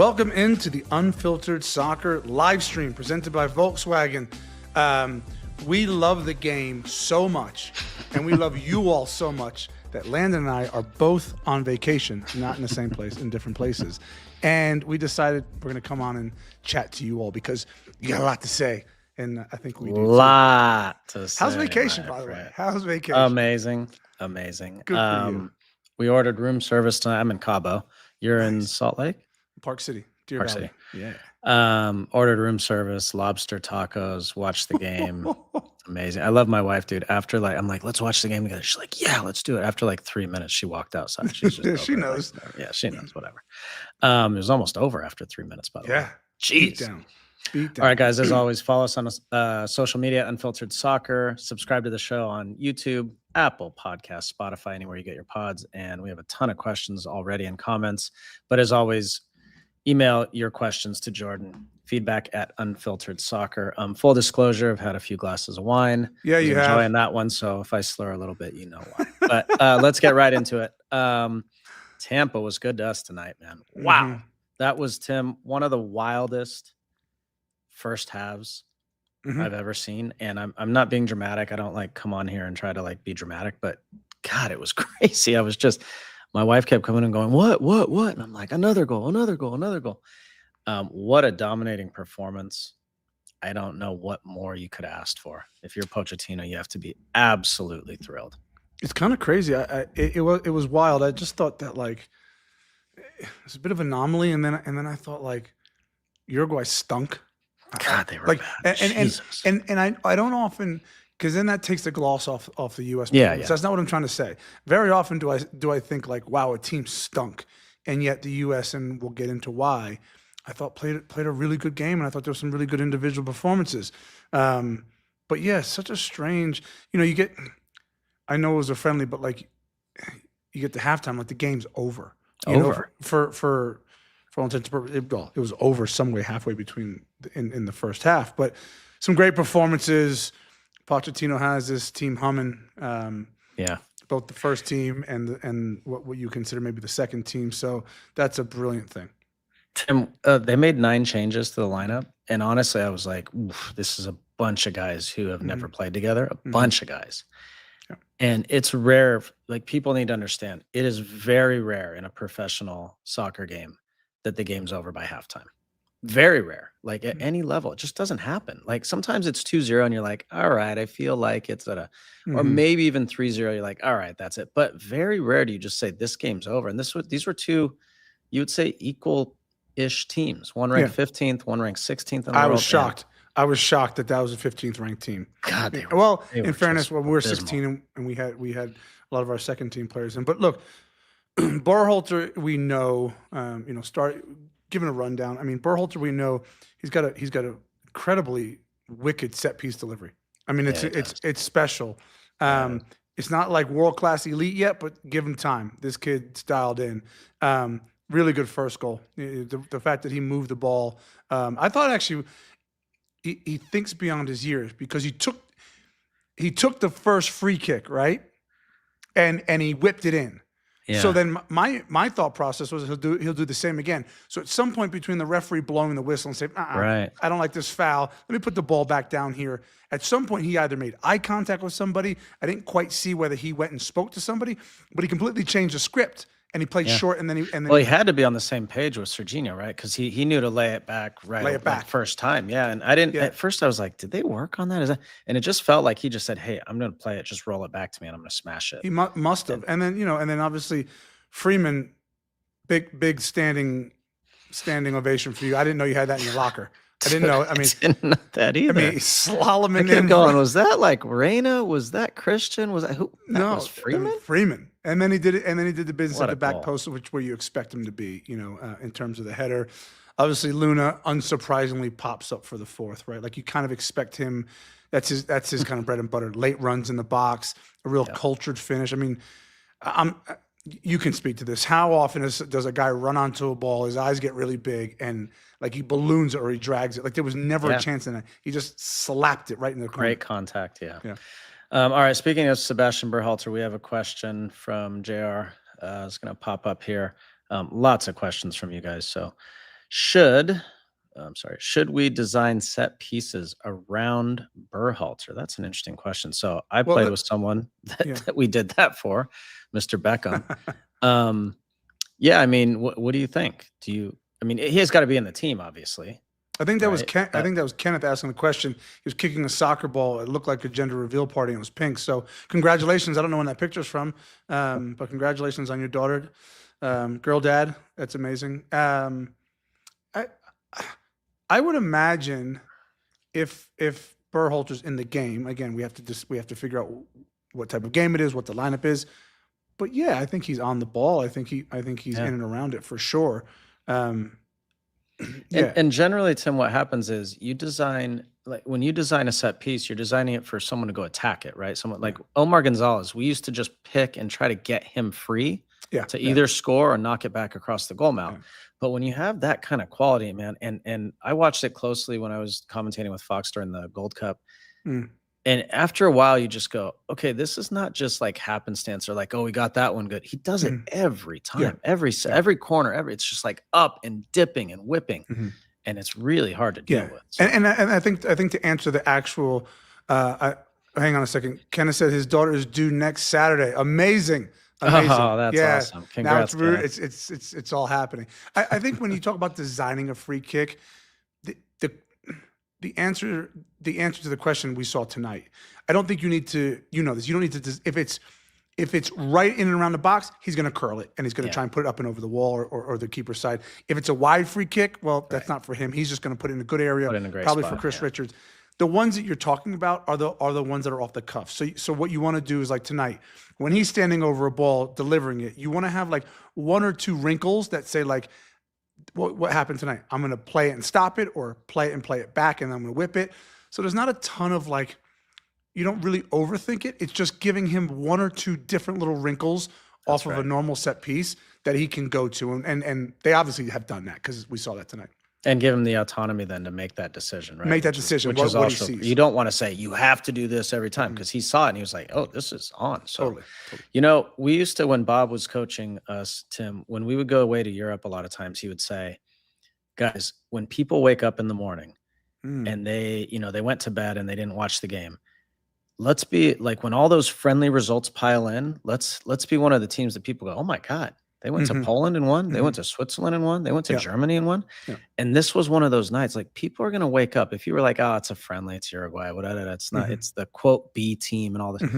Welcome into the Unfiltered Soccer live stream presented by Volkswagen. We love the game so much, and we love you all so much that Landon and I are both on vacation, not in the same place, in different places. And we decided we're going to come on and chat to you all because you got a lot to say. And I think we do. Lot to say. How's vacation, by the way? How's vacation? Amazing. Good for you. We ordered room service tonight. I'm in Cabo. You're in Salt Lake? Park City. Deer Park Valley. City. Yeah. Ordered room service, lobster tacos, watched the game. Amazing. I love my wife, dude. After I'm like, let's watch the game together. She's like, yeah, let's do it. After 3 minutes, she walked outside. She's just she knows. Yeah, she knows. Whatever. It was almost over after 3 minutes, by the way. Yeah. Jeez. Beat down. All right, guys, as always, follow us on social media, Unfiltered Soccer. Subscribe to the show on YouTube, Apple Podcasts, Spotify, anywhere you get your pods. And we have a ton of questions already and comments. But as always, email your questions to Jordan. Feedback at Unfiltered Soccer. Full disclosure, I've had a few glasses of wine. Yeah, you have. Enjoying that one. So if I slur a little bit, you know why. But let's get right into it. Tampa was good to us tonight, man. Wow. Mm-hmm. That was, Tim, one of the wildest first halves I've ever seen. And I'm not being dramatic. I don't come on here and try to be dramatic, but God, it was crazy. I was just, my wife kept coming and going, what? And I'm like, another goal. What a dominating performance. I don't know what more you could have asked for. If you're Pochettino, you have to be absolutely thrilled. It's kind of crazy. It was wild. I just thought that it's a bit of an anomaly, and then I thought Uruguay stunk. God, they were bad. And I don't often, because then that takes the gloss off the U.S. Yeah. So that's not what I'm trying to say. Very often do I think wow, a team stunk, and yet the U.S., and we'll get into why, I thought played a really good game, and I thought there were some really good individual performances. But yeah, such a strange, you get, I know it was a friendly, but you get to halftime, the game's over. For all intents and purposes, it was over some way halfway between in the first half. But some great performances. Pochettino has this team humming. Both the first team and what you consider maybe the second team. So that's a brilliant thing. Tim, they made 9 changes to the lineup, and honestly, I was like, oof, this is a bunch of guys who have never played together. A bunch of guys. Yeah. And it's rare. People need to understand, it is very rare in a professional soccer game that the game's over by halftime. Very rare. At any level, it just doesn't happen. Sometimes it's 2-0 and you're like, all right, I feel like it's at or maybe even 3-0, you're like, all right, that's it. But very rare do you just say this game's over. And these were two, you would say, equal-ish teams. One ranked 15th, one ranked 16th in the world. I was shocked that was a 15th ranked team. God, in fairness, we were 16 and we had a lot of our second team players in. But look, Berhalter, we know, giving a rundown. I mean, Berhalter, we know he's got a incredibly wicked set piece delivery. I mean, it's special. It's not world class elite yet, but give him time. This kid's dialed in. Really good first goal. The fact that he moved the ball. I thought actually he thinks beyond his years because he took the first free kick, right, and he whipped it in. Yeah. So then my thought process was he'll do the same again. So at some point between the referee blowing the whistle and saying, right, I don't like this foul, let me put the ball back down here. At some point he either made eye contact with somebody. I didn't quite see whether he went and spoke to somebody, but he completely changed the script and he played short. And then he had to be on the same page with Serginho, right? Because he knew to lay it back first time. Yeah, and I didn't at first. I was like, did they work on that? And it just felt like he just said, hey, I'm going to play it, just roll it back to me, and I'm going to smash it. He must have. And then obviously Freeman, big standing ovation for you. I didn't know you had that in your locker. I didn't know. I mean, I didn't know that either. I mean, slaloming in. Going, was that Reina? Was that Christian? Was that who? No, was Freeman. Freeman. And then he did it. And then he did the business What at the back goal. post, where you expect him to be. In terms of the header. Obviously, Luna unsurprisingly pops up for the fourth. Right, you kind of expect him. That's his kind of bread and butter. Late runs in the box, a real cultured finish. I mean, you can speak to this. How often does a guy run onto a ball, his eyes get really big, and he balloons it or he drags it? There was never a chance in it. He just slapped it right in the corner. Great contact, yeah. All right, speaking of Sebastian Berhalter, we have a question from JR. It's going to pop up here. Lots of questions from you guys, so Should we design set pieces around Berhalter? That's an interesting question. So I Well, played with someone that we did that for, Mr. Beckham. Yeah, I mean, what do you think? I mean, he has got to be in the team, obviously. I think that was I think that was Kenneth asking the question. He was kicking a soccer ball. It looked like a gender reveal party, and it was pink. So congratulations. I don't know when that picture's from, but congratulations on your daughter, girl dad. That's amazing. I would imagine if Berhalter's in the game again, we have to figure out what type of game it is, what the lineup is. But yeah, I think he's on the ball. I think he's in and around it for sure. Yeah. And generally, Tim, what happens is when you design a set piece, you're designing it for someone to go attack it, right? Someone like Omar Gonzalez, we used to just pick and try to get him free to either score or knock it back across the goal mouth. But when you have that kind of quality, man, and I watched it closely when I was commentating with Fox during the Gold Cup. And after a while, you just go, okay, this is not just like happenstance or like, oh, we got that one good. He does it every time, every corner, it's just like up and dipping and whipping, and it's really hard to deal with. So. And I think to answer the actual, hang on a second. Kenneth said his daughter is due next Saturday. Amazing. Oh, that's awesome! Congrats. Now it's all happening. I think when you talk about designing a free kick, the answer to the question we saw tonight, I don't think you need to, you don't need to, if it's right in and around the box, he's going to curl it and he's going to try and put it up and over the wall or the keeper's side. If it's a wide free kick, well, that's not for him. He's just going to put it in a good area, probably spot, for Chris Richards. The ones that you're talking about are the ones that are off the cuff. So what you want to do is like tonight, when he's standing over a ball, delivering it, you want to have like one or two wrinkles that say like, what happened tonight? I'm going to play it and stop it, or play it and play it back, and I'm going to whip it. So there's not a ton of like, you don't really overthink it. It's just giving him one or two different little wrinkles off of a normal set piece that he can go to. And they obviously have done that because we saw that tonight. And give him the autonomy then to make that decision, right? Make that decision. Which is also, you don't want to say you have to do this every time, because he saw it and he was like, oh, this is on. So, totally. We used to, when Bob was coaching us, Tim, when we would go away to Europe, a lot of times he would say, guys, when people wake up in the morning and they went to bed and they didn't watch the game, let's be like, when all those friendly results pile in, let's be one of the teams that people go, oh my God, they went to Poland and won. They went to Switzerland and won. They went to Germany and won. And this was one of those nights, like, people are going to wake up. If you were like, oh, it's a friendly, it's Uruguay, whatever, it's not, it's the quote B team and all this.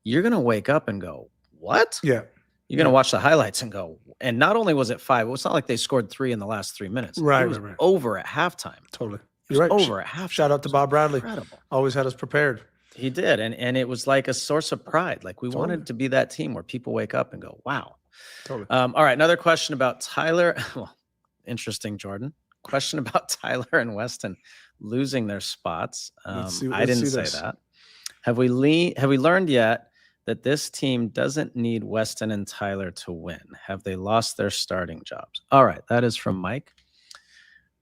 You're going to wake up and go, what? Yeah. You're going to watch the highlights and go, and not only was it 5, it's not like they scored 3 in the last 3 minutes. Right. It was over at halftime. Totally. You're right. Over at halftime. Shout out to Bob Bradley. Incredible. Always had us prepared. He did. And it was like a source of pride. Like, we wanted to be that team where people wake up and go, wow. Totally. All right. Another question about Tyler. Well, interesting, Jordan. Question about Tyler and Weston losing their spots. I didn't say that. Have we learned yet that this team doesn't need Weston and Tyler to win? Have they lost their starting jobs? All right. That is from Mike.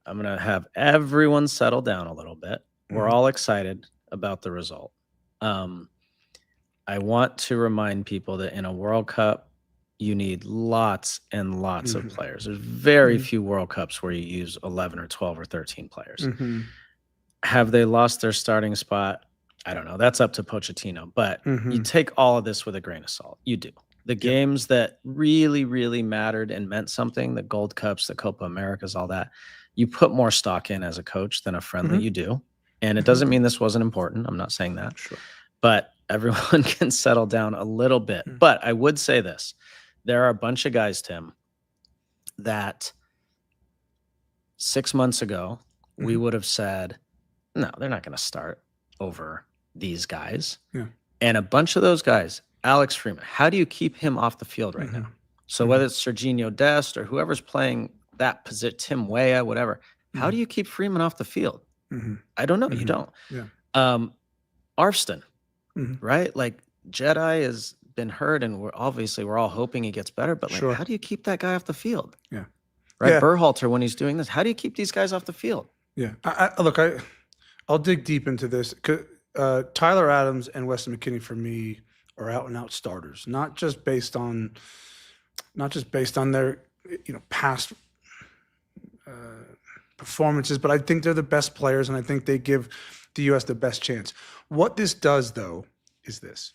I'm going to have everyone settle down a little bit. We're all excited about the result. I want to remind people that in a World Cup, you need lots and lots of players. There's very few World Cups where you use 11 or 12 or 13 players. Have they lost their starting spot? I don't know. That's up to Pochettino. But you take all of this with a grain of salt. You do. The games that really, really mattered and meant something, the Gold Cups, the Copa Americas, all that, you put more stock in as a coach than a friendly. You do. And it doesn't mean this wasn't important. I'm not saying that. Sure. But everyone can settle down a little bit. But I would say this. There are a bunch of guys, Tim, that 6 months ago, we would have said, no, they're not going to start over these guys. And a bunch of those guys, Alex Freeman, how do you keep him off the field right now? So whether it's Serginho Dest or whoever's playing that position, Tim Weah, whatever, how do you keep Freeman off the field? I don't know. You don't. Arfston, right? Like, Jedi has been hurt, and we're all hoping he gets better. But like, how do you keep that guy off the field? Right. Berhalter, when he's doing this, how do you keep these guys off the field? Look, I'll dig deep into this. Tyler Adams and Weston McKennie for me are out and out starters, not just based on their past performances, but I think they're the best players, and I think they give the U.S. the best chance. What this does, though, is this,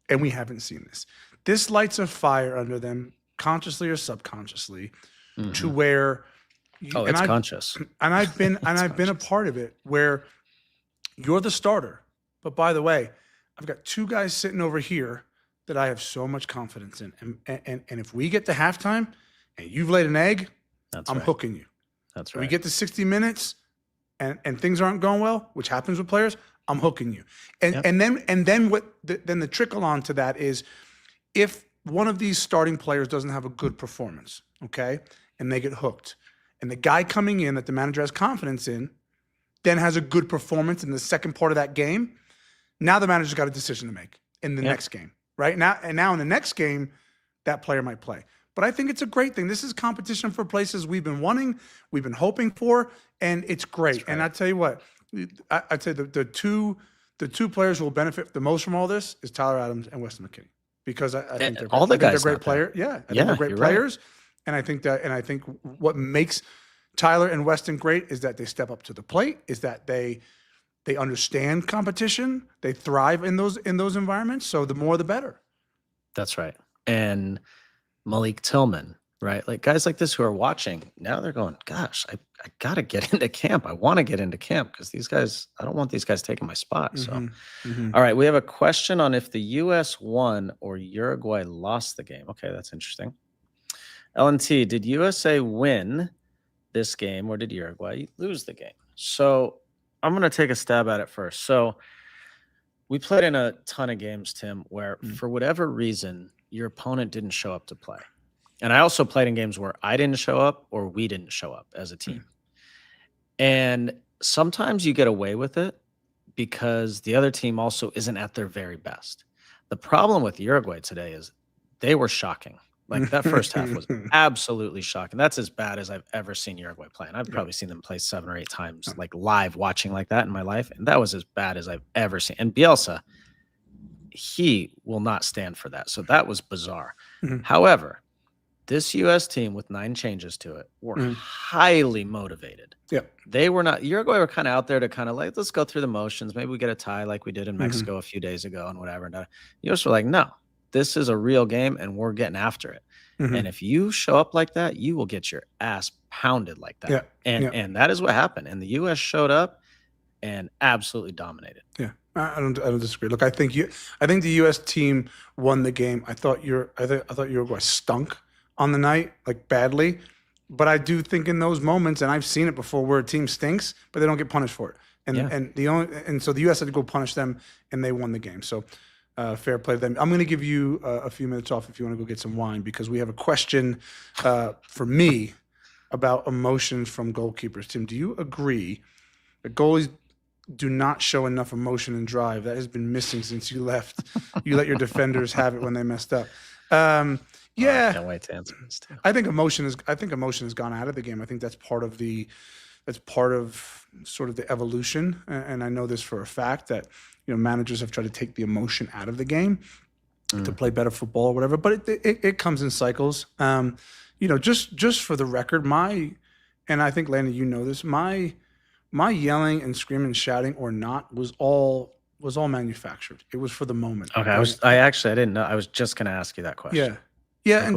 and we haven't seen this. This lights a fire under them, consciously or subconsciously, to where. It's conscious. And I've been a part of it where you're the starter, but by the way, I've got two guys sitting over here that I have so much confidence in, and if we get to halftime and you've laid an egg, I'm hooking you. That's right. We get to 60 minutes and things aren't going well, which happens with players, I'm hooking you. And then what then the trickle on to that is if one of these starting players doesn't have a good performance, okay, and they get hooked, and the guy coming in that the manager has confidence in then has a good performance in the second part of that game, now the manager's got a decision to make in the next game, right? Now in the next game, that player might play. But I think it's a great thing. This is competition for places we've been wanting, we've been hoping for, and it's great. Right. And I tell you what, I'd say the two players who will benefit the most from all this is Tyler Adams and Weston McKennie, because I think they're all the guys they're great players. Yeah, I think they're great players, right. And I think what makes Tyler and Weston great is that they step up to the plate, is that they understand competition, they thrive in those environments. So the more, the better. That's right. And Malik Tillman, right? Like guys like this who are watching now, they're going, gosh, I got to get into camp. I want to get into camp because these guys, I don't want these guys taking my spot. So, all right, we have a question on if the U.S. won or Uruguay lost the game. Okay, that's interesting. LNT, did USA win this game or did Uruguay lose the game? So I'm going to take a stab at it first. So we played in a ton of games, Tim, where for whatever reason, your opponent didn't show up to play. And I also played in games where I didn't show up or we didn't show up as a team. And sometimes you get away with it because the other team also isn't at their very best. The problem with Uruguay today is they were shocking. Like that first half was absolutely shocking. That's as bad as I've ever seen Uruguay play. And I've probably seen them play 7 or 8 times, like live watching like that in my life. And that was as bad as I've ever seen. And Bielsa, he will not stand for that. So that was bizarre. However, this U.S. team with 9 changes to it were highly motivated. They were not, Uruguay were kind of out there to kind of like, let's go through the motions. Maybe we get a tie like we did in Mexico a few days ago and whatever. And U.S. were like, no. This is a real game, and we're getting after it. And if you show up like that, you will get your ass pounded like that. And that is what happened. And the U.S. showed up and absolutely dominated. I don't disagree. Look, I think the U.S. team won the game. I thought Uruguay stunk on the night, like badly. But I do think in those moments, and I've seen it before, where a team stinks, but they don't get punished for it. And so the U.S. had to go punish them, and they won the game. So. Fair play to them. I'm going to give you a few minutes off if you want to go get some wine, because we have a question for me about emotions from goalkeepers. Tim, do you agree that goalies do not show enough emotion and drive? That has been missing since you left. You let your defenders have it when they messed up. I can't wait to answer this too. I think emotion has gone out of the game. I think that's part of sort of the evolution. And I know this for a fact that managers have tried to take the emotion out of the game to play better football or whatever. But it comes in cycles. Just for the record, and I think Landon, you know this, my yelling and screaming and shouting or not was all manufactured. It was for the moment. Okay, I didn't know. I was just going to ask you that question. Yeah,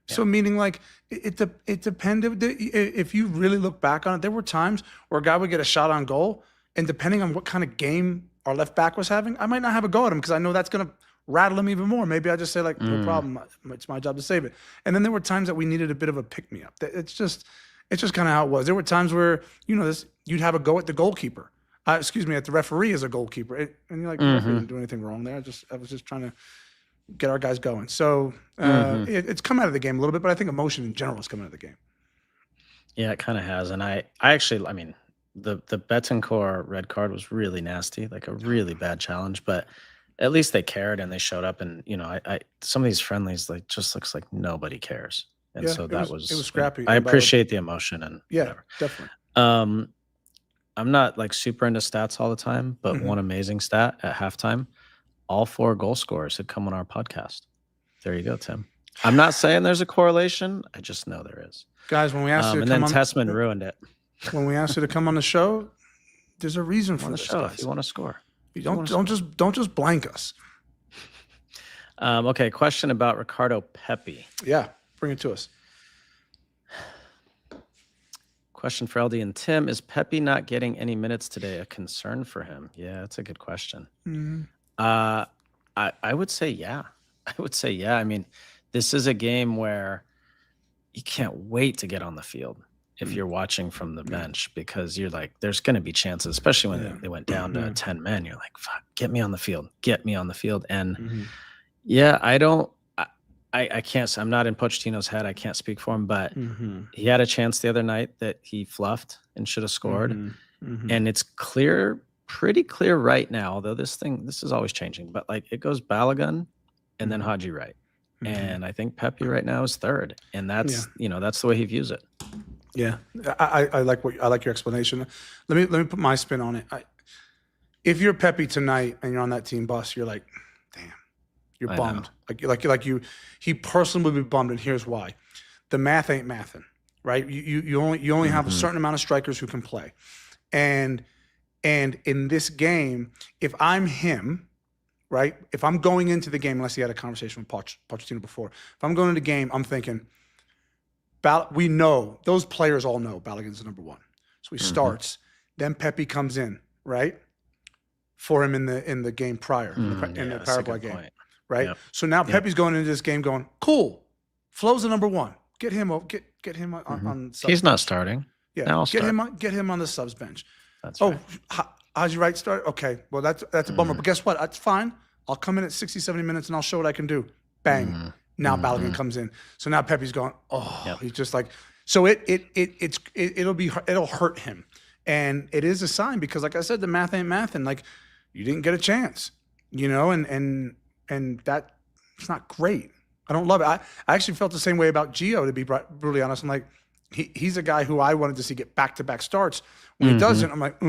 so meaning like it depended. If you really look back on it, there were times where a guy would get a shot on goal, and depending on what kind of game our left back was having, I might not have a go at him because I know that's going to rattle him even more. Maybe I just say like, no problem, it's my job to save it. And then there were times that we needed a bit of a pick me up. It's just kind of how it was. There were times where you'd have a go at the goalkeeper. At the referee as a goalkeeper, and you're like, I didn't do anything wrong there. I was just trying to get our guys going. So it's come out of the game a little bit, but I think emotion in general is coming out of the game. Yeah, it kind of has. And I actually, the Betancourt red card was really nasty, like a really bad challenge, but at least they cared and they showed up. And, some of these friendlies, like just looks like nobody cares. And so it was scrappy. I appreciate the emotion and whatever. Definitely. I'm not like super into stats all the time, but one amazing stat at halftime, all 4 goal scorers had come on our podcast. There you go, Tim. I'm not saying there's a correlation. I just know there is. Guys, when we asked you to and come then on, Tessman ruined it. when we asked you to come on the show, there's a reason for On the this. show, Guys. if you want to score. Don't just blank us. Okay, question about Ricardo Pepi. Yeah, bring it to us. Question for LD and Tim: is Pepi not getting any minutes today a concern for him? Yeah, that's a good question. I would say yeah. I would say yeah. I mean, this is a game where you can't wait to get on the field if you're watching from the bench, because you're like, there's going to be chances, especially when they went down to 10 men. You're like, fuck, get me on the field. Get me on the field. And yeah, I can't, I'm not in Pochettino's head. I can't speak for him, but he had a chance the other night that he fluffed and should have scored. And it's clear, pretty clear right now, although this is always changing, but like it goes Balogun and then Haji Wright. And I think Pepi right now is third. And that's, that's the way he views it. Yeah. I like your explanation. Let me put my spin on it. If you're Pepi tonight and you're on that team bus, you're like, damn, you're bummed. He personally would be bummed, and here's why. The math ain't mathin', right? You only have a certain amount of strikers who can play. And in this game, if I'm him, right? If I'm going into the game, unless he had a conversation with Pochettino before, if I'm going into the game, I'm thinking, we know, those players all know Balogun's the number one. So he starts. Then Pepi comes in, right? For him in the game prior, in the Paraguay game. Point. Right? Yep. So now Pepi's going into this game going, cool. Flo's the number one. Get him on subs. He's not starting. Yeah. Get him on the subs bench. That's right. Haji Wright start? Okay. Well, that's a bummer. But guess what? That's fine. I'll come in at 60, 70 minutes and I'll show what I can do. Bang. Now Balogun comes in. So now Pepi's going, he's just like, so it'll hurt him. And it is a sign because, like I said, the math ain't math, and like you didn't get a chance, and that it's not great. I don't love it. I actually felt the same way about Gio, to be brutally honest. I'm like, he's a guy who I wanted to see get back-to-back starts. When he doesn't, I'm like,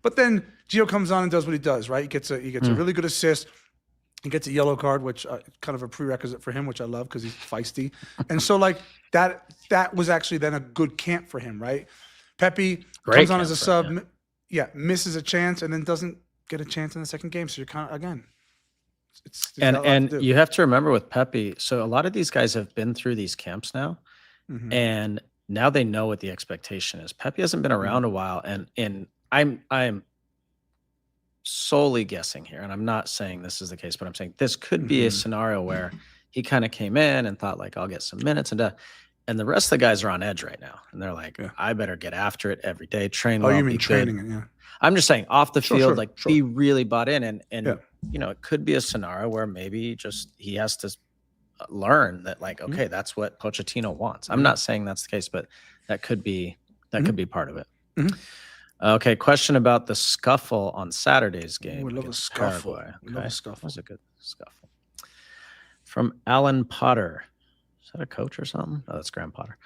But then Gio comes on and does what he does, right? He gets a really good assist. He gets a yellow card, which kind of a prerequisite for him, which I love because he's feisty. And so like that was actually then a good camp for him, right? Pepi comes on as a sub, misses a chance, and then doesn't get a chance in the second game. So you're kind of, again, and you have to remember with Pepi, so a lot of these guys have been through these camps now, and now they know what the expectation is. Pepi hasn't been around a while, and I'm solely guessing here, and I'm not saying this is the case, but I'm saying this could be a scenario where he kind of came in and thought like, I'll get some minutes, and the rest of the guys are on edge right now, and they're like, I better get after it every day, train well. Oh, you mean training it? Yeah. I'm just saying off the field, be really bought in, and it could be a scenario where maybe just he has to learn that like, okay, that's what Pochettino wants. I'm not saying that's the case, but that could be part of it. Okay, question about the scuffle on Saturday's game. We love a scuffle. Okay. Love a scuffle. That was a good scuffle. From Alan Potter. Is that a coach or something? Oh, that's Graham Potter.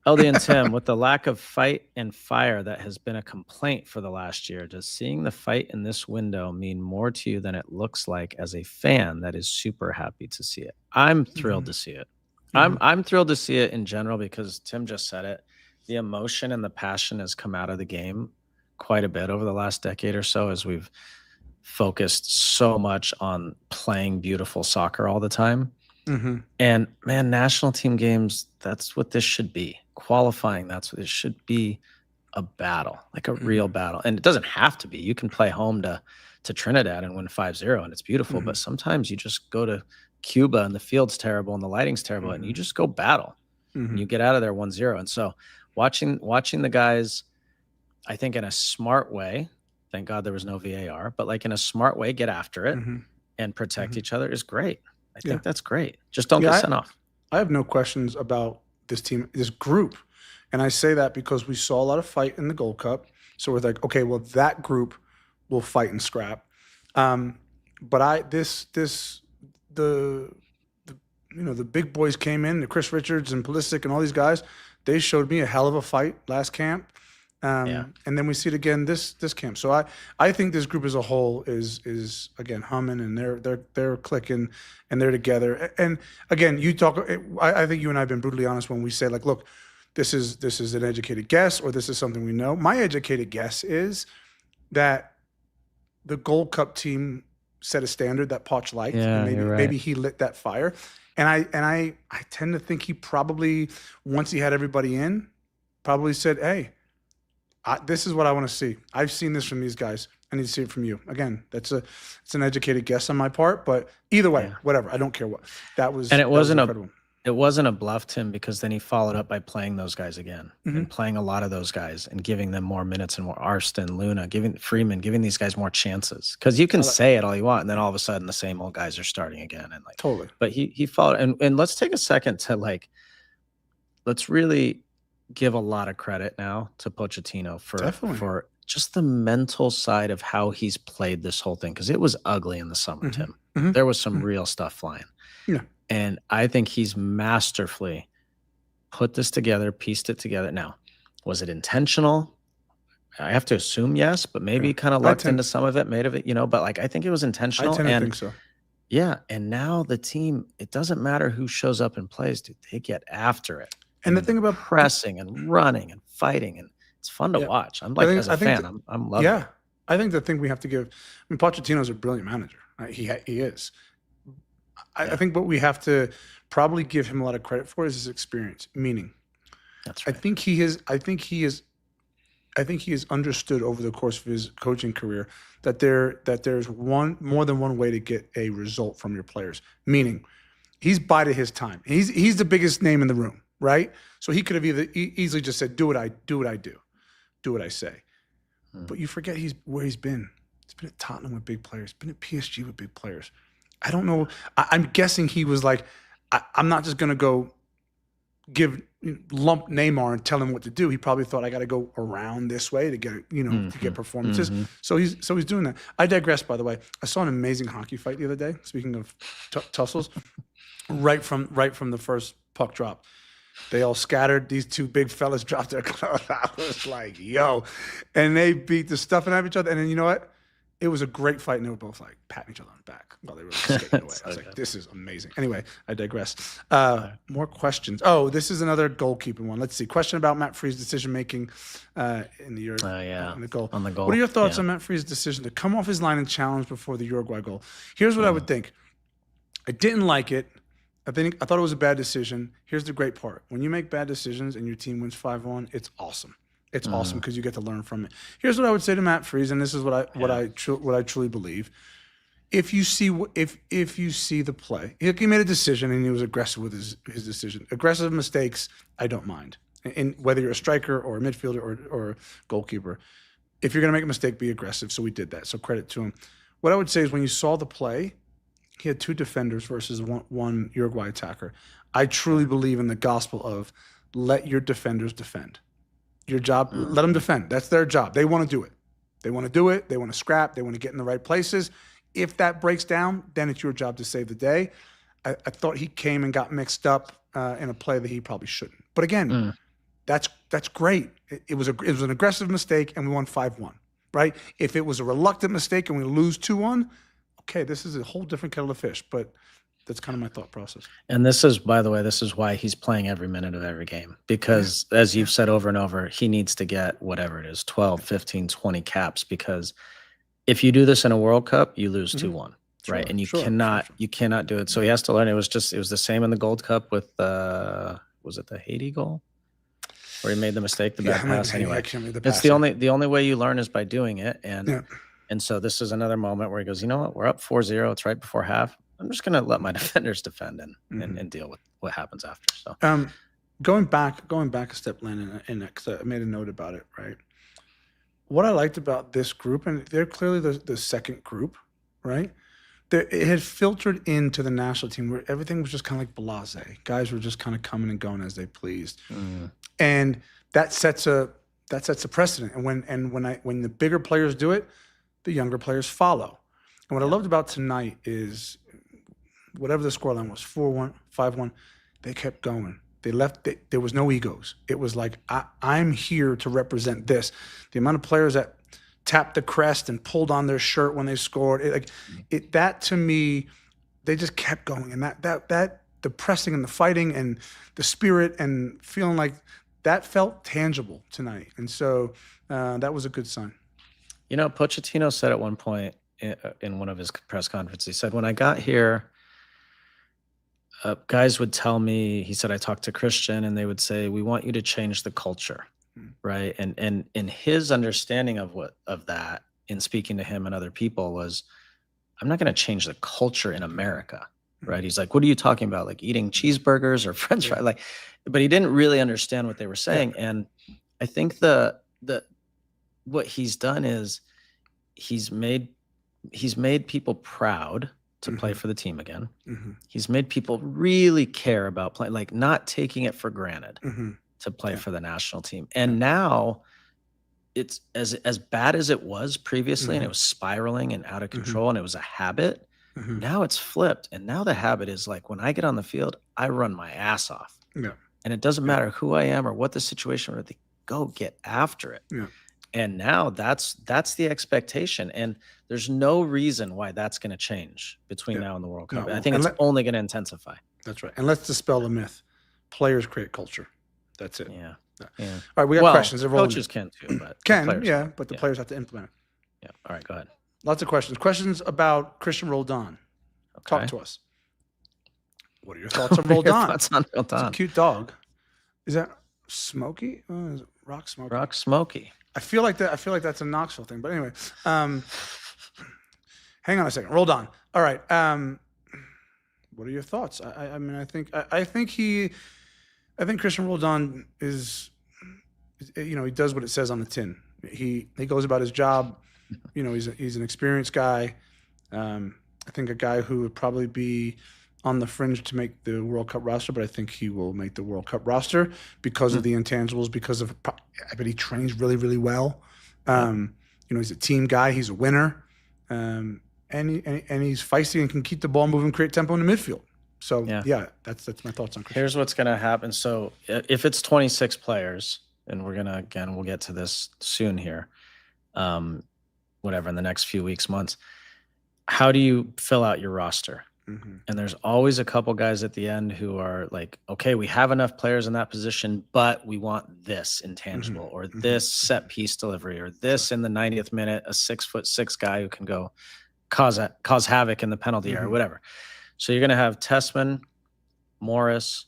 LD and Tim, with the lack of fight and fire that has been a complaint for the last year, does seeing the fight in this window mean more to you than it looks like as a fan that is super happy to see it? I'm thrilled to see it. I'm thrilled to see it in general because Tim just said it. The emotion and the passion has come out of the game quite a bit over the last decade or so as we've focused so much on playing beautiful soccer all the time. And man, national team games, that's what this should be. Qualifying, that's what it should be, a battle, like a real battle. And it doesn't have to be. You can play home to Trinidad and win 5-0 and it's beautiful. But sometimes you just go to Cuba and the field's terrible and the lighting's terrible and you just go battle. And you get out of there 1-0. And so watching the guys, I think in a smart way, thank God there was no VAR, but like in a smart way, get after it and protect each other is great. I think that's great. Just don't get sent off. I have no questions about this team, this group. And I say that because we saw a lot of fight in the Gold Cup. So we're like, okay, well, that group will fight and scrap. But the big boys came in, the Chris Richards and Pulisic and all these guys, they showed me a hell of a fight last camp. And then we see it again this camp. So I think this group as a whole is again humming and they're clicking and they're together. And again, I think you and I have been brutally honest when we say like, look, this is an educated guess or this is something we know. My educated guess is that the Gold Cup team set a standard that Poch liked, Yeah, and you're right. maybe he lit that fire. And I tend to think he probably, once he had everybody in, probably said, "Hey, this is what I want to see. I've seen this from these guys. I need to see it from you." Again, it's an educated guess on my part, but either way, whatever. I don't care what. That was And it wasn't incredible. It wasn't a bluff, Tim, because then he followed up by playing those guys again and playing a lot of those guys and giving them more minutes and more Arston, Luna, giving these guys more chances. Because you can say it all you want, and then all of a sudden the same old guys are starting again. And like Totally. But he followed, and let's take a second to let's really give a lot of credit now to Pochettino for just the mental side of how he's played this whole thing. Because it was ugly in the summer, Tim. There was some real stuff flying. Yeah. And I think he's masterfully put this together, pieced it together. Now, was it intentional? I have to assume yes, but maybe kind of lucked into some of it, made of it, but I think it was intentional. I tend to think so. Yeah. And now the team, it doesn't matter who shows up and plays, dude. They get after it. And the thing about pressing and running and fighting, and it's fun to watch. I'm as a fan, I'm loving it. I think the thing we have to give, Pochettino's a brilliant manager. He is. I think what we have to probably give him a lot of credit for is his experience. Meaning, that's right. I think he has understood over the course of his coaching career that there's more than one way to get a result from your players. Meaning, he's bided his time. He's the biggest name in the room, right? So he could have easily just said, "Do what I do, do what I say." But you forget where he's been. He's been at Tottenham with big players. Been at PSG with big players. I don't know. I'm guessing he was like, I'm not just going to go lump Neymar and tell him what to do. He probably thought I got to go around this way to get, to get performances. So he's doing that. I digress, by the way. I saw an amazing hockey fight the other day. Speaking of tussles, right from the first puck drop. They all scattered. These two big fellas dropped their clothes. I was like, yo. And they beat the stuffing out of each other. And then you know what? It was a great fight, and they were both like patting each other on the back while they were skating away. I was like, this is amazing. Anyway, I digress. More questions. Oh, this is another goalkeeping one. Let's see. Question about Matt Free's decision-making in the goal. On the goal. What are your thoughts on Matt Free's decision to come off his line and challenge before the Uruguay goal? Here's what I would think. I didn't like it. I thought it was a bad decision. Here's the great part. When you make bad decisions and your team wins 5-1, it's awesome. It's awesome because you get to learn from it. Here's what I would say to Matt Freese, and this is what I truly believe. If you see the play, he made a decision and he was aggressive with his decision. Aggressive mistakes, I don't mind. And whether you're a striker or a midfielder or a goalkeeper, if you're going to make a mistake, be aggressive. So we did that. So credit to him. What I would say is when you saw the play, he had two defenders versus one Uruguay attacker. I truly believe in the gospel of let your defenders defend. Your job, let them defend. That's their job. They want to do it. They want to do it. They want to scrap. They want to get in the right places. If that breaks down, then it's your job to save the day. I thought he came and got mixed up in a play that he probably shouldn't. But again, that's great. It was an aggressive mistake, and we won 5-1, right? If it was a reluctant mistake and we lose 2-1, okay, this is a whole different kettle of fish. But that's kind of my thought process. And this is, by the way, why he's playing every minute of every game. Because as you've said over and over, he needs to get whatever it is, 12, 15, 20 caps. Because if you do this in a World Cup, you lose 2-1, right? And you cannot do it. So he has to learn. It was the same in the Gold Cup with, was it the Haiti goal? Where he made the mistake, the bad pass. Anyway, it's the only way you learn is by doing it. And so this is another moment where he goes, you know what? We're up 4-0. It's right before half. I'm just going to let my defenders defend and deal with what happens after. So, going back a step, Landon, and I made a note about it. Right. What I liked about this group, and they're clearly the second group, right? It had filtered into the national team where everything was just kind of like blasé. Guys were just kind of coming and going as they pleased, and that sets a precedent. And when the bigger players do it, the younger players follow. And what I loved about tonight is, whatever the scoreline was, 4-1, 5-1, they kept going. They left. There was no egos. It was like, I'm here to represent this. The amount of players that tapped the crest and pulled on their shirt when they scored, that to me, they just kept going. And that the pressing and the fighting and the spirit and feeling like that felt tangible tonight. And so that was a good sign. You know, Pochettino said at one point in one of his press conferences, he said, when I got here, guys would tell me, he said, I talked to Christian and they would say, we want you to change the culture. Right. And in his understanding of that in speaking to him and other people was, I'm not going to change the culture in America. Right. He's like, what are you talking about? Like eating cheeseburgers or French fries? Like, but he didn't really understand what they were saying. And I think what he's done is he's made people proud to play for the team again. He's made people really care about playing, like not taking it for granted to play for the national team. And now it's as bad as it was previously, and it was spiraling and out of control, and it was a habit. Now it's flipped. And now the habit is like, when I get on the field, I run my ass off. Yeah. And it doesn't matter who I am or what the situation is, they go get after it. Yeah. And now that's the expectation. And there's no reason why that's going to change between now and the World Cup. I think it's only going to intensify. That's right. And let's dispel the myth. Players create culture. That's it. Yeah. All right, we got questions. Coaches can too, but but the players have to implement it. Yeah. All right, go ahead. Lots of questions. Questions about Christian Roldan. Okay. Talk to us. What are your thoughts on Roldan? Thoughts on Roldan? It's a cute dog. Is that Smokey? Is it Rock Smokey? Rock Smokey. I feel like that's a Knoxville thing. But anyway, hang on a second. Roldan. All right. What are your thoughts? I mean, I think Christian Roldan is, he does what it says on the tin. He goes about his job. He's an experienced guy. I think a guy who would probably be on the fringe to make the World Cup roster, but I think he will make the World Cup roster because of the intangibles, I bet he trains really, really well. He's a team guy. He's a winner. And he's feisty and can keep the ball moving, create tempo in the midfield. So, that's my thoughts on Christian. Here's what's going to happen. So if it's 26 players, and we'll get to this soon here, whatever, in the next few weeks, months, how do you fill out your roster? And there's always a couple guys at the end who are like, okay, we have enough players in that position, but we want this intangible or this set piece delivery or this in the 90th minute, a 6'6" guy who can go cause havoc in the penalty area or whatever. So you're going to have Tessman, Morris,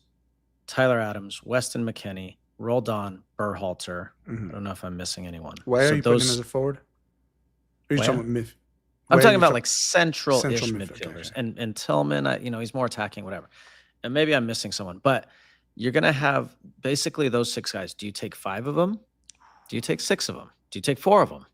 Tyler Adams, Weston McKennie, Roldan, Berhalter. I don't know if I'm missing anyone. Why are you putting him as a forward? Are you talking about mid? I'm talking about like central-ish midfielders. Okay. And Tillman, he's more attacking, whatever. And maybe I'm missing someone. But you're going to have basically those 6 guys. Do you take 5 of them? Do you take 6 of them? Do you take 4 of them?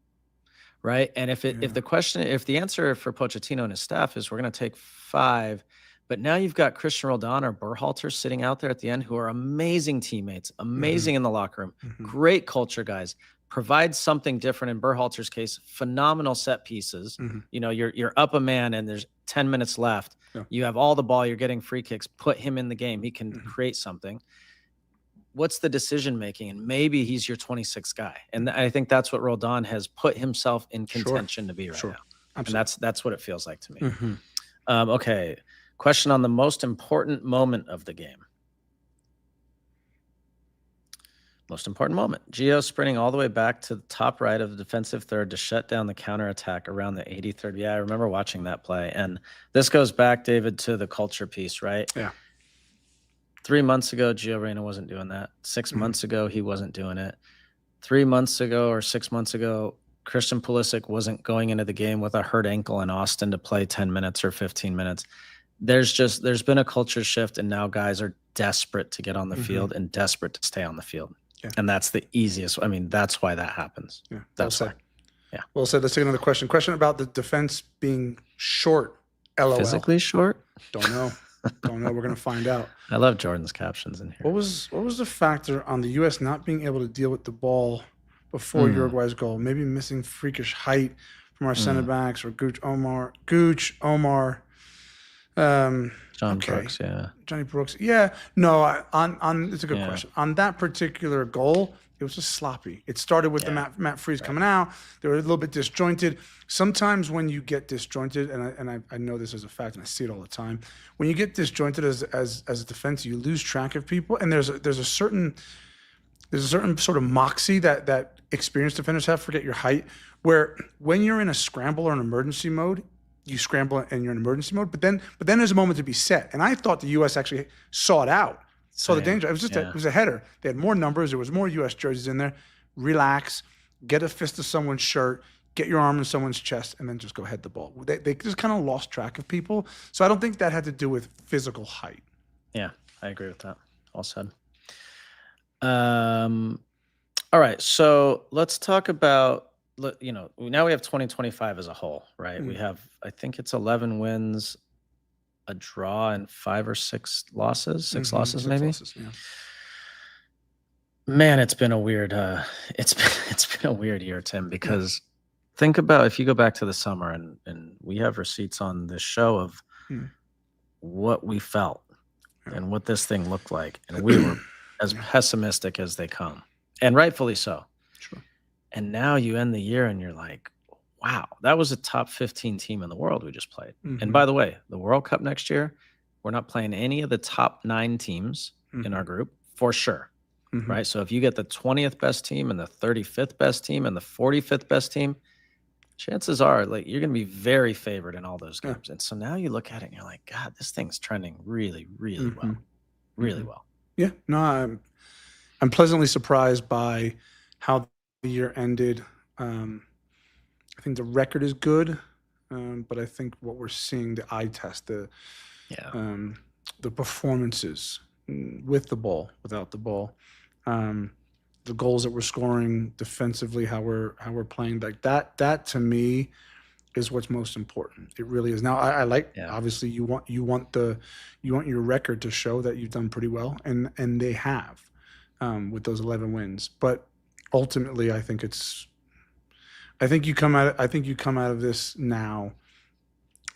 Right? And if the answer for Pochettino and his staff is we're going to take 5, but now you've got Christian Roldan or Berhalter sitting out there at the end who are amazing teammates, amazing in the locker room, great culture guys, provide something different. In Berhalter's case, phenomenal set pieces. You're up a man and there's 10 minutes left. Yeah. You have all the ball, you're getting free kicks, put him in the game. He can create something. What's the decision making? And maybe he's your 26th guy. And I think that's what Roldan has put himself in contention to be right now. Absolutely. And that's what it feels like to me. Okay. Question on the most important moment of the game. Most important moment. Gio sprinting all the way back to the top right of the defensive third to shut down the counterattack around the 83rd. Yeah, I remember watching that play. And this goes back, David, to the culture piece, right? Yeah. 3 months ago, Gio Reyna wasn't doing that. 6 months ago, he wasn't doing it. 3 months ago or 6 months ago, Christian Pulisic wasn't going into the game with a hurt ankle in Austin to play 10 minutes or 15 minutes. There's been a culture shift, and now guys are desperate to get on the field and desperate to stay on the field. Yeah. And that's the easiest. I mean, that's why that happens. Yeah. That's why. Yeah. Well said. Let's take another question. Question about the defense being short. LOL. Physically short? Don't know. Don't know. We're going to find out. I love Jordan's captions in here. What was the factor on the U.S. not being able to deal with the ball before Uruguay's goal? Maybe missing freakish height from our center backs or Gooch, Omar. Brooks, yeah. Johnny Brooks. Yeah. No, it's a good question. On that particular goal, it was just sloppy. It started with the Matt Freese coming out. They were a little bit disjointed. Sometimes when you get disjointed, and I know this as a fact, and I see it all the time, when you get disjointed as a defense, you lose track of people. And there's a certain there's a certain sort of moxie that experienced defenders have. Forget your height. Where when you're in a scramble or an emergency mode, you scramble and you're in emergency mode. But then there's a moment to be set. And I thought the U.S. actually saw it out, saw the danger. It was just it was a header. They had more numbers. There was more U.S. jerseys in there. Relax, get a fist of someone's shirt, get your arm in someone's chest, and then just go head the ball. They just kind of lost track of people. So I don't think that had to do with physical height. Yeah, I agree with that. All said. All right, so let's talk about, now we have 2025 as a whole, right? We have, I think it's 11 wins, a draw, and 5 or 6 losses, 6 losses Six maybe. losses, yeah. Man, it's been a weird it's been a weird year, Tim, because think about if you go back to the summer and we have receipts on this show of what we felt and what this thing looked like, and we were as pessimistic as they come, and rightfully so. Sure. And now you end the year and you're like, wow, that was a top 15 team in the world we just played. And by the way, the World Cup next year, we're not playing any of the top 9 teams in our group for sure. Right. So if you get the 20th best team and the 35th best team and the 45th best team, chances are like you're going to be very favored in all those games. And so now you look at it and you're like, God, this thing's trending really, really well. Really well. Yeah. No, I'm pleasantly surprised by how the year ended. I think the record is good, but I think what we're seeing, the eye test, the performances with the ball, without the ball, the goals that we're scoring defensively, how we're playing, like that to me is what's most important. It really is. Now I like, obviously you want your record to show that you've done pretty well, and they have with those 11 wins. But ultimately I think you come out of this now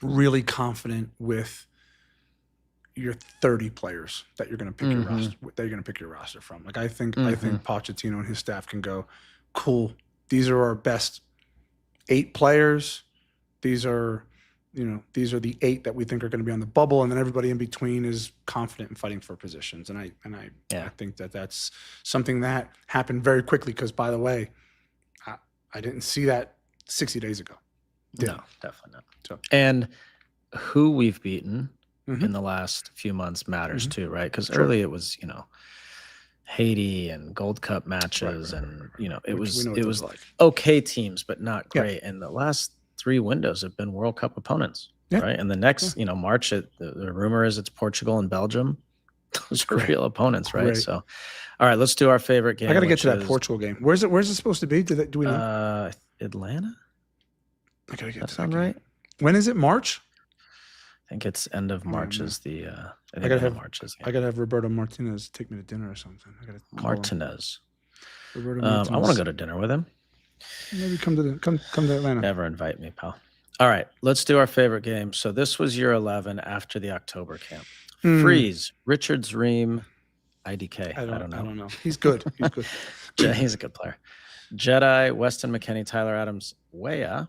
really confident with your 30 players that you're going to pick your roster from. Like I think Pochettino and his staff can go, cool, these are our best 8 players. These are the 8 that we think are going to be on the bubble, and then everybody in between is confident and fighting for positions. And I think that that's something that happened very quickly, because by the way, I didn't see that 60 days ago. No, definitely not. So, and who we've beaten in the last few months matters too, right? Because early it was, Haiti and Gold Cup matches, and it was like okay teams, but not great. And the last 3 windows have been World Cup opponents, right? And the next, March, the rumor is it's Portugal and Belgium. Those are real opponents, right? So, all right, let's do our favorite game. I got to get to that Portugal game. Where's it supposed to be? Do we know? Atlanta. I got to get that to sound that right? When is it? March? I think it's end of March is the. I gotta have Roberto Martinez take me to dinner or something. I gotta call Martinez. Roberto Martinez. I want to go to dinner with him. Maybe come to Atlanta. Never invite me, pal. All right, let's do our favorite game. So this was year 11 after the October camp. Freeze, Richards, Ream, IDK. I don't know. He's good. He's a good player. Jedi, Weston McKennie, Tyler Adams, Weah,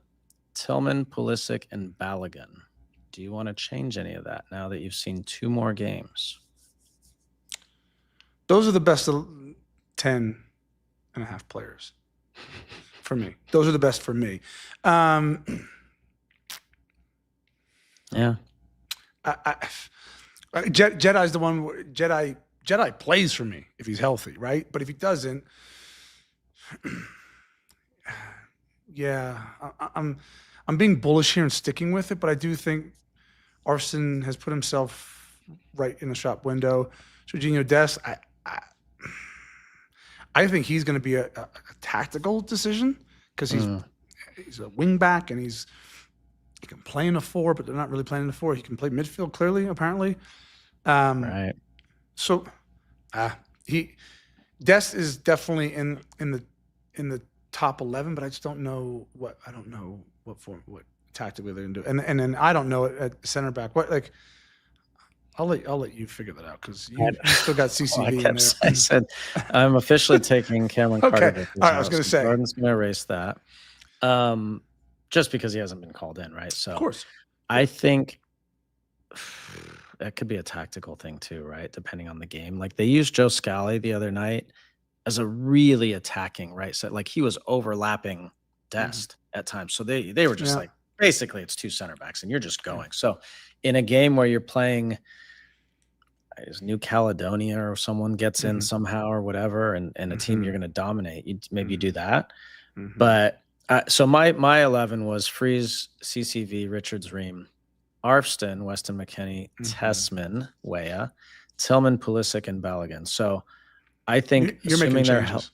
Tillman, Pulisic, and Balogun. Do you want to change any of that now that you've seen 2 more games? Those are the best 10 and a half players for me. Those are the best for me. Yeah. Jedi's the one. Jedi plays for me if he's healthy, right? But if he doesn't, I'm being bullish here and sticking with it. But I do think Arsene has put himself right in the shop window. Jorginho Dest, I think he's going to be a tactical decision, because he's a wing back and he can play in the 4, but they're not really playing in the 4. He can play midfield clearly, apparently. Right. So, Dest is definitely in the top 11, but I just don't know what tactically they're gonna do, and then I don't know at center back. I'll let you figure that out, because you still got CCV in there. I said I'm officially taking Cameron Carter. Okay. All right, I was going to say Jordan's going to erase that, just because he hasn't been called in, right? So, of course, I think that could be a tactical thing too, right? Depending on the game. Like they used Joe Scally the other night, as a really attacking right side. Like he was overlapping Dest at times. So they were just like, basically it's 2 center backs and you're just going. So in a game where you're playing is New Caledonia or someone gets in somehow or whatever, and a team you're going to dominate, you do that. But so my 11 was Freeze, CCV, Richards, Ream, Arfston, Weston McKennie, Tessman, Weah, Tillman, Pulisic, and Balogun. So I think you're making changes.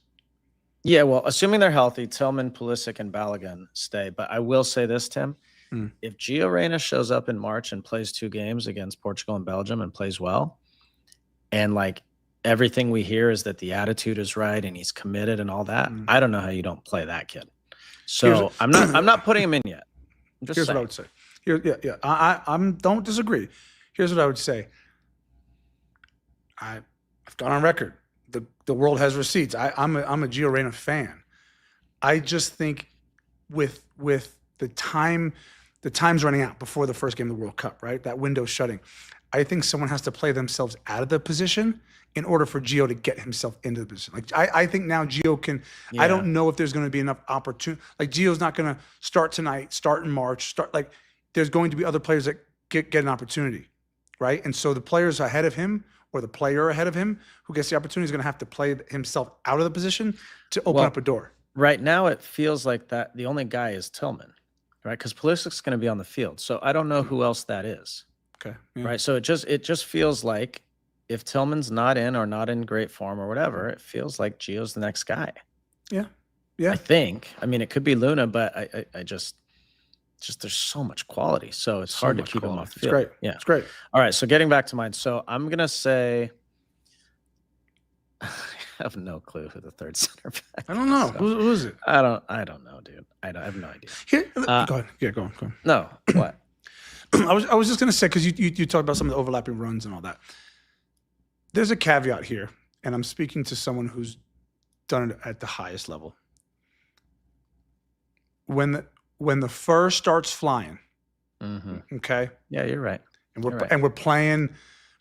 Assuming they're healthy, Tillman, Pulisic, and Balogun stay. But I will say this, Tim, if Gio Reyna shows up in March and plays 2 games against Portugal and Belgium and plays well, and like everything we hear is that the attitude is right and he's committed and all that, I don't know how you don't play that kid. So I'm not putting him in yet. Here's what I would say. I don't disagree. Here's what I would say. I've gone on record. The world has receipts. I'm a Gio Reyna fan. I just think with the time's running out before the first game of the World Cup, right? That window's shutting. I think someone has to play themselves out of the position in order for Gio to get himself into the position. Like I think now Gio can. Yeah. I don't know if there's going to be enough opportunity. Like Gio's not going to start tonight, start in March, like there's going to be other players that get an opportunity, right? And so the players ahead of him or the player ahead of him who gets the opportunity is going to have to play himself out of the position to open up a door. Right now, it feels like that the only guy is Tillman, right? Because Pulisic's going to be on the field, so I don't know who else that is. Okay. Yeah. Right. So it just feels like if Tillman's not in or not in great form or whatever, it feels like Gio's the next guy. Yeah. Yeah. I think. I mean, it could be Luna, but I just there's so much quality. So it's hard to keep him off the field. It's great. Yeah. It's great. All right. So getting back to mine. So I'm gonna say I have no clue who the third center back. I don't know. So who is it? I don't know, dude. I have no idea. Here, go ahead. Yeah, go on. No. What? I was just gonna say, because you talked about some of the overlapping runs and all that. There's a caveat here, and I'm speaking to someone who's done it at the highest level. When the fur starts flying, okay. Yeah, you're right. And we're playing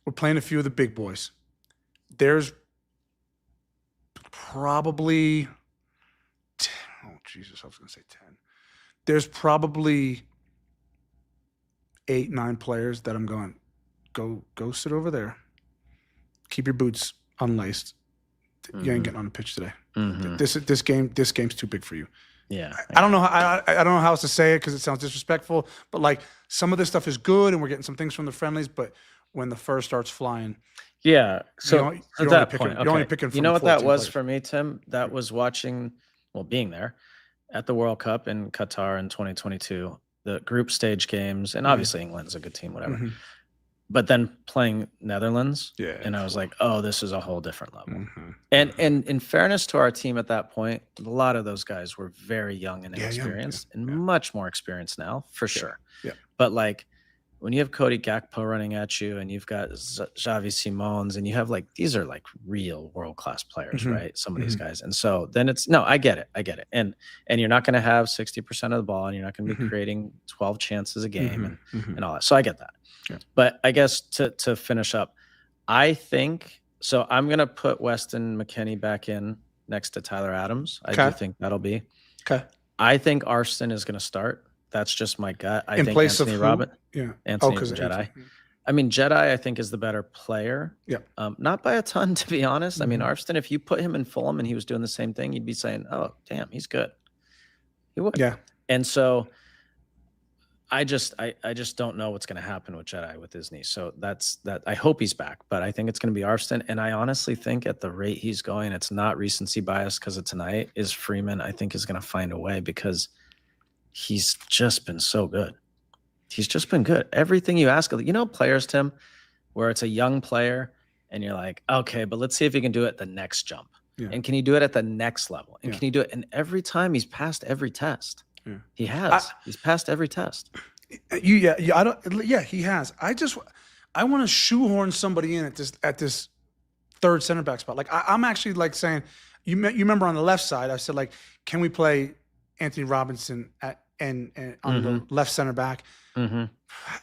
a few of the big boys. There's probably I was gonna say 10. There's probably 8, 9 players that I'm going, go sit over there. Keep your boots unlaced. You ain't getting on the pitch today. This game's too big for you. Yeah. I don't know how I don't know how else to say it because it sounds disrespectful, but like some of this stuff is good and we're getting some things from the friendlies, but when the fur starts flying. Yeah. So at that point, you're only picking from you know what that was players. for me, Tim? That was being there at the World Cup in Qatar in 2022, the group stage games, and obviously England's a good team, whatever. But then playing Netherlands, and I was like, oh, this is a whole different level. And in fairness to our team at that point, a lot of those guys were very young and inexperienced, and much more experienced now, for sure. Yeah. But like when you have Cody Gakpo running at you, and you've got Xavi Simons, and you have like these are like real world-class players, right? Some of these guys, and so then I get it, and you're not going to have 60% of the ball, and you're not going to be creating 12 chances a game, and all that. So I get that. Yeah. But I guess to finish up, I think so. I'm going to put Weston McKennie back in next to Tyler Adams. I do think that'll be okay. I think Arston is going to start. That's just my gut. I in think place Anthony of Robin. Yeah. Anthony Jedi. I mean, Jedi, I think, is the better player. Yeah. Not by a ton, to be honest. I mean, Arston, if you put him in Fulham and he was doing the same thing, you'd be saying, oh, damn, he's good. He would. Yeah. And so I just don't know what's going to happen with Jedi with his knee. So that's that. I hope he's back, but I think it's going to be Arston. And I honestly think at the rate he's going, it's not recency bias because of tonight. Is Freeman, I think, is going to find a way because he's just been so good. He's just been good. Everything you ask, players, Tim, where it's a young player and you're like, okay, but let's see if he can do it the next jump. Yeah. And can he do it at the next level? And can he do it? And every time he's passed every test. Yeah. He has. He's passed every test. He has. I want to shoehorn somebody in at this third center back spot. Like I'm actually like saying, you remember on the left side, I said like, can we play Anthony Robinson and on the left center back? You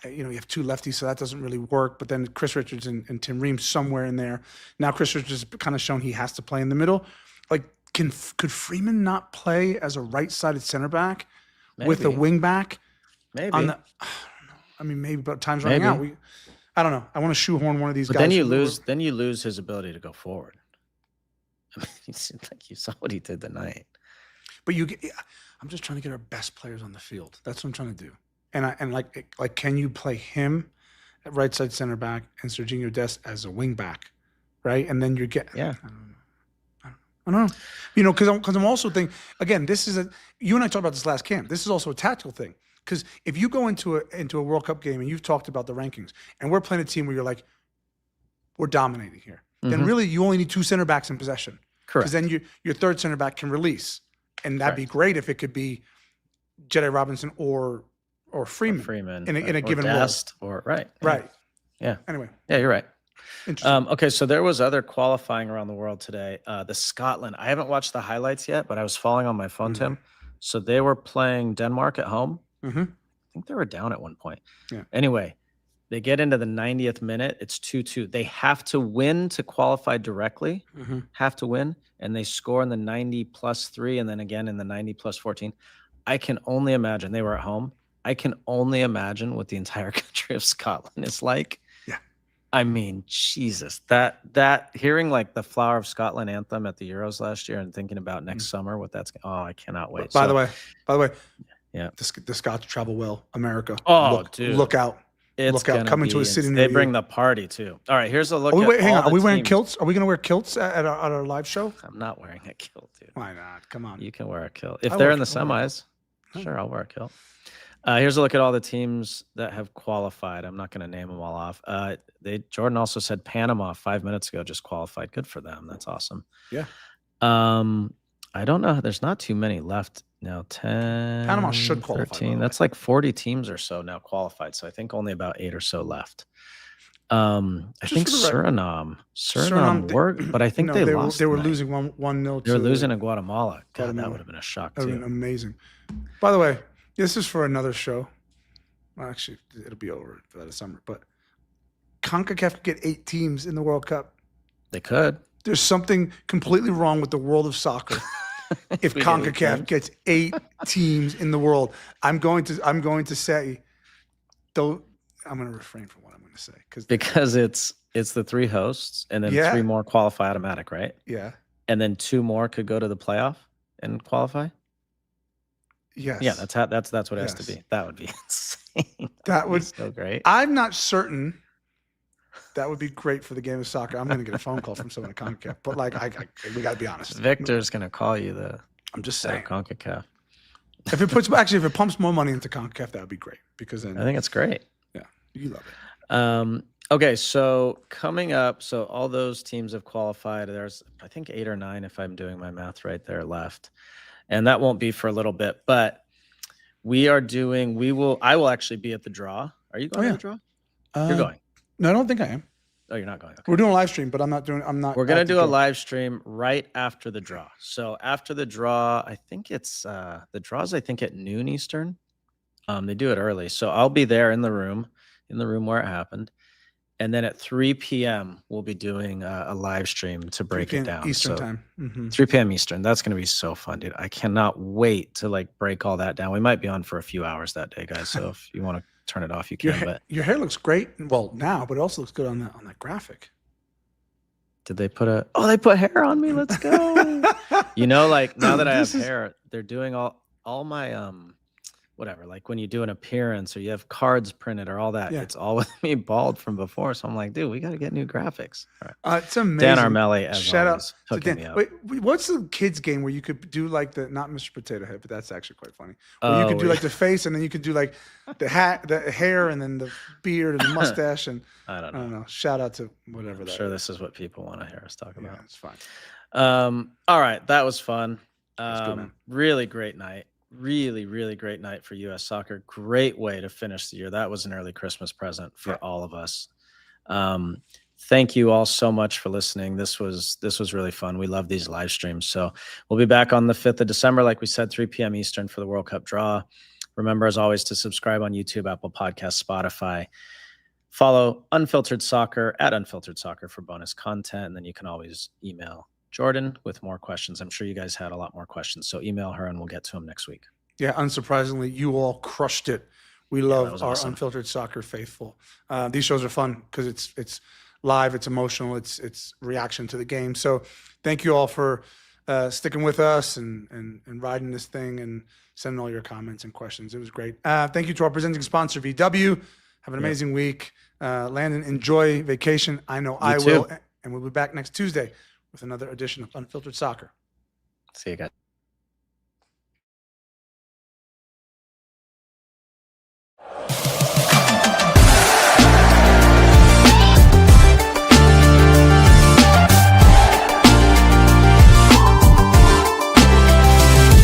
have 2 lefties, so that doesn't really work. But then Chris Richards and Tim Ream somewhere in there. Now Chris Richards has kind of shown he has to play in the middle. Like, could Freeman not play as a right-sided center back with a Maybe. wing back? Maybe. On the, I mean, maybe, but time's running out. I don't know. I want to shoehorn one of these but guys. Then you lose his ability to go forward. I mean, it seems like you saw what he did tonight. But I'm just trying to get our best players on the field. That's what I'm trying to do. And like, can you play him at right side center back and Serginho Dest as a wing back, right? And then you get yeah. I don't know. You know, because I'm also thinking again. You and I talked about this last camp. This is also a tactical thing. Because if you go into a World Cup game and you've talked about the rankings, and we're playing a team where you're like, we're dominating here, then really you only need 2 center backs in possession. Correct. Because then your third center back can release, and that'd be great if it could be Jedi Robinson or Freeman in a given Dest role. Right. Yeah. Anyway. Yeah, you're right. Interesting. Okay, so there was other qualifying around the world today. The Scotland. I haven't watched the highlights yet, but I was following on my phone, Tim. So they were playing Denmark at home. I think they were down at one point. Yeah. Anyway, they get into the 90th minute. It's 2-2. They have to win to qualify directly. Have to win, and they score in the 90+3, and then again in the 90+14. I can only imagine. They were at home. I can only imagine what the entire country of Scotland is like. Yeah. I mean, Jesus, that hearing like the Flower of Scotland anthem at the Euros last year and thinking about next summer, I cannot wait. By the way, yeah, the Scots travel well. America. Dude. Look out. Look out. Coming to a city near you. They bring the party too. All right, here's a look. Hang on. Are we wearing kilts? Are we going to wear kilts at our live show? I'm not wearing a kilt, dude. Why not? Come on. You can wear a kilt. If they're in the semis, sure, I'll wear a kilt. Here's a look at all the teams that have qualified. I'm not going to name them all off. Jordan also said Panama 5 minutes ago just qualified. Good for them. That's awesome. Yeah. I don't know. There's not too many left now. 10. Panama should qualify. 13. That's like 40 teams or so now qualified. So I think only about 8 or so left. I think Suriname worked, but I think they lost. They were losing 1-0. They were losing to Guatemala. God, that would have been a shock too. That would have been amazing. By the way, this is for another show. Well, actually, it'll be over for that summer. But CONCACAF could get 8 teams in the World Cup. They could. There's something completely wrong with the world of soccer. If CONCACAF gets 8 teams in the world, I'm going to say, though, I'm going to refrain from what I'm going to say because it's the 3 hosts and then 3 more qualify automatic, right? Yeah. And then 2 more could go to the playoff and qualify. Yes. Yeah, that's what it has to be. That would be insane. That would be so great. I'm not certain that would be great for the game of soccer. I'm going to get a phone call from someone at CONCACAF, but like we got to be honest. Victor's going to call you I'm just saying CONCACAF. If it pumps more money into CONCACAF, that would be great because then I think it's great. Yeah, you love it. Okay, so coming up, so all those teams have qualified. There's I think 8 or 9 if I'm doing my math right there left. And that won't be for a little bit, but I will actually be at the draw. Are you going to the draw? You're going. No, I don't think I am. Oh, you're not going. Okay. We're doing a live stream, but I'm not. We're going to do a live stream right after the draw. So after the draw, I think it's the draw's I think at noon Eastern. They do it early. So I'll be there in the room where it happened. And then at 3 p.m., we'll be doing a live stream to break it down. Eastern time. 3 p.m. Eastern. That's going to be so fun, dude. I cannot wait to like break all that down. We might be on for a few hours that day, guys. So if you want to turn it off, you can. Your hair looks great. Well, now, but it also looks good on that graphic. Did they put they put hair on me? Let's go. Like now that I have hair, they're doing all my whatever, like when you do an appearance or you have cards printed or all that, it's all with me bald from before. So I'm like, dude, we got to get new graphics. All right. It's amazing. Dan Armelli, as shout always, out to Dan. Me up. Wait, what's the kids game where you could do like not Mr. Potato Head, but that's actually quite funny. Where you could do like the face and then you could do like the hat, the hair, and then the beard and the mustache. And I don't know. Shout out to whatever I'm that sure is. this is what people want to hear us talk about. Yeah, it's fine. All right. That was fun. That's good, man. Really great night. Really, really great night for U.S. soccer. Great way to finish the year. That was an early Christmas present for all of us. Thank you all so much for listening. This was really fun. We love these live streams. So we'll be back on the 5th of December, like we said, 3 p.m. Eastern for the World Cup draw. Remember, as always, to subscribe on YouTube, Apple Podcasts, Spotify. Follow Unfiltered Soccer at Unfiltered Soccer for bonus content. And then you can always email Jordan with more questions. I'm sure you guys had a lot more questions. So email her and we'll get to them next week. Yeah, unsurprisingly, you all crushed it. We that love was our awesome. Unfiltered Soccer faithful. These shows are fun because it's live, it's emotional, it's reaction to the game. So thank you all for sticking with us and riding this thing and sending all your comments and questions. It was great. Thank you to our presenting sponsor, VW. Have an amazing week. Landon, enjoy vacation. I know I will. And we'll be back next Tuesday with another edition of Unfiltered Soccer. See you guys.